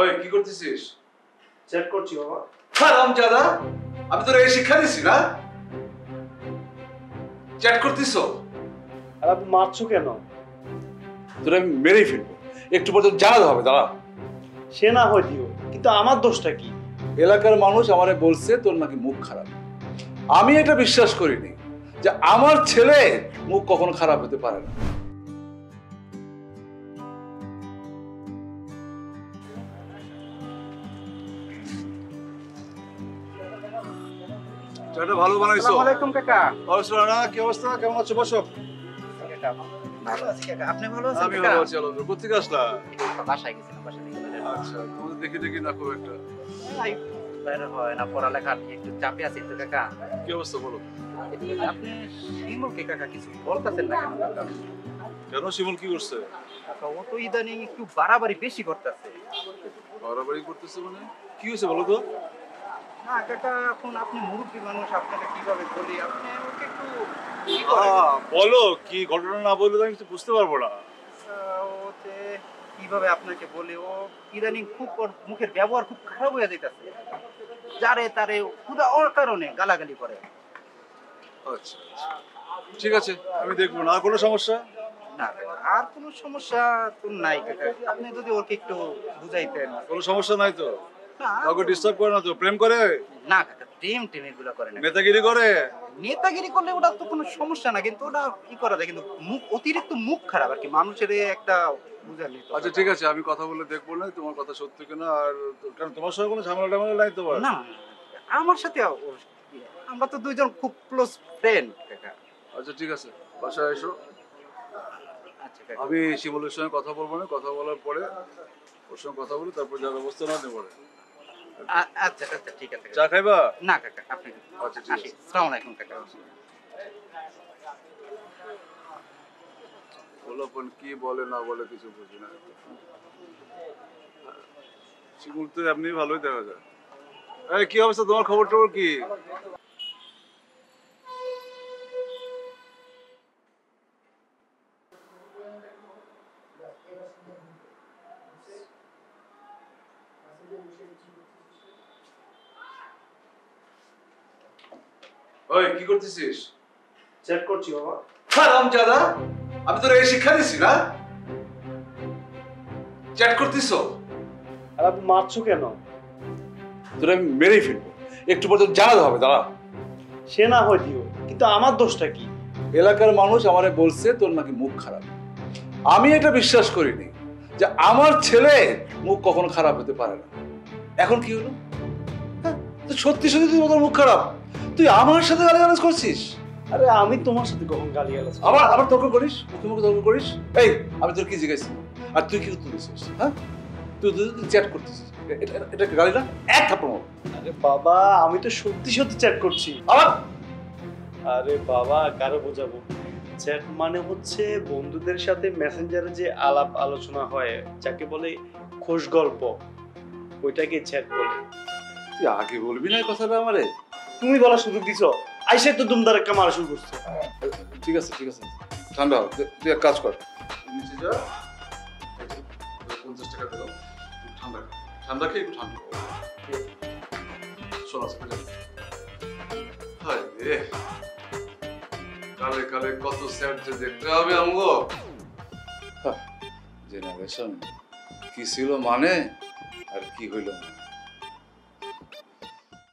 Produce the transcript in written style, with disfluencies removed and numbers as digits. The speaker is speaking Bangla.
ওই কি করতেছিস? চেক করছি বাবা। হারামজাদা, আমি তোর এই শিক্ষা দিছি না? চ্যাট করতেছো? আর আপনি মারছো কেন? তোর আমি মেরেই ফেলবো, একটু পর তোর জানাতে হবে। দাঁড়া। সে না হয় দিও, কিন্তু আমার দোষটা কি? এলাকার মানুষ আমারে বলছে তোর নাকি মুখ খারাপ। আমি এটা বিশ্বাস করিনি যে আমার ছেলে মুখ কখনো খারাপ হতে পারে না। চাটা ভালো বানাইছো। আসসালামু আলাইকুম কাকা। ওয়ালাইকুম না, কি অবস্থা? কেমন আছো? বসো। ভালো আছি কাকা, আপনি ভালো আছেন? আমি ভালো আছি। আলহামদুলিল্লাহ। কোথেকে আসলা? বাসায় গেছিলাম, বাসা থেকে আচ্ছা, তোমাদের দেখি দেখি না খুব একটা। বের হয় না, পড়ালেখার একটু চাপে আছি তো কাকা। কি অবস্থা বলো? আপনি শিমুলকে কাকা কিছু বলতেছেন না কেন কাকা? কেন, শিমুল কি করছে? কাকা ও তো ইদানিং একটু বাড়াবাড়ি বেশি করতেছে। বাড়াবাড়ি করতেছে মানে? কি হয়েছে বলো তো? না কাকা, এখন আপনি মুরব্বী মানুষ, আপনাকে কিভাবে বলি, আপনি ওকে একটু বলো, কি ঘটনা না বললে তো আমি কিছু বুঝতে পারবো না। ওতে কিভাবে আপনাকে বলি, ও ইদানিং খুব ওর মুখের ব্যবহার খুব খারাপ হয়ে যাইতেছে। যারে তারে খুদা ওর কারণে গালাগালি করে। আচ্ছা, ঠিক আছে, আমি দেখবো না। আর কোনো সমস্যা? না কাকা, আর কোনো সমস্যা তো নাই কাকা, আপনি যদি ওকে একটু বুঝাইতেন। কোনো সমস্যা নাই তো? না কাউকে ডিস্টার্ব করে না তো? প্রেম করে? না কাকা, টেম এগুলো করে না। নেতাগিরি করে? নেতাগিরি করলে ওটা তো কোনো সমস্যা না, কিন্তু ওটা কি করা যায়, কিন্তু মুখ অতিরিক্ত মুখ খারাপ আর কি, মানুষের একটা বুঝালি তো। আচ্ছা ঠিক আছে, আমি কথা বলে দেখবো না তোমার কথা সত্যি কিনা। আর কারণ তোমার সঙ্গে কোনো ঝামেলা টামেলা নাই তোমার? না আমার সাথে আমরা তো দুইজন খুব ক্লোজ ফ্রেন্ড কাকা। আচ্ছা ঠিক আছে, বাসায় এসো। আচ্ছা কাকা, আমি শিমুলের সঙ্গে কথা বলবো না, কথা বলার পরে ওর সঙ্গে কথা বলি, তারপর যা ব্যবস্থা না নেবো। আচ্ছা আচ্ছা ঠিক আছে চা খাইবা? না কাকা, আপনি আচ্ছা ঠিক আছে। আসসালামু আলাইকুম কাকা। গোলাপন কি বলে না বলে কিছু বুঝি না। শিমুল তো এমনি ভালোই দেখা যায়। এই কি অবস্থা তোমার? খবর টবর কি? ওই কি করতেছিস? চেক করছি বাবা। হারামজাদা, আমি তোর এই শিক্ষা দিছি না? চ্যাট করতেছো? আর আপনি মারছো কেন? তোর আমি মেরেই ফেলবো, একটু পর তোর জানাতে হবে। দাঁড়া। সে না হয় দিও, কিন্তু আমার দোষটা কি? এলাকার মানুষ আমারে বলছে তোর নাকি মুখ খারাপ। আমি এটা বিশ্বাস করিনি যে আমার ছেলে মুখ কখনো খারাপ হতে পারে না। এখন কি হলো? হ্যাঁ, তো সত্যি সত্যি তুই তোর মুখ খারাপ, তুই আমার সাথে গালিগালাজ করছিস। আরে আমি তোমার সাথে কখন গালিগালাজ করি? আবার আবার তর্ক করিস, মুখে মুখে তর্ক করিস। এই আমি তোর কি জিজ্ঞাসি, আর তুই কি উত্তর দিছিস? হ্যাঁ, তুই চ্যাট করতেছিস, এটা গালি না? এক থাপ্পড় মারবো। আরে বাবা, আমি তো সত্যি সত্যি চ্যাট করছি। আবার আরে বাবা, কারো বোঝাবো? চ্যাট মানে হচ্ছে বন্ধুদের সাথে মেসেঞ্জারে যে আলাপ আলোচনা হয়, যাকে বলে খোশ গল্প, ওইটাকে চ্যাট বলে। তুই আগে বলবি না এই কথাটা আমারে? তুমি বলার সুযোগ দিছো, আইসে তো দুমদার একটা মারা শুরু করছো। ঠিক আছে ঠিক আছে, ঠান্ডা হ। তুই এক কাজ কর, নিচে যা, 50 টাকা দিলাম, ঠান্ডা খা। ঠান্ডা খেয়ে একটু ঠান্ডা শোনা। হায় রে, কালে কালে কত স্যার যে দেখতে হবে আমগো। জেনারেশন কি ছিল মানে আর কি হইল।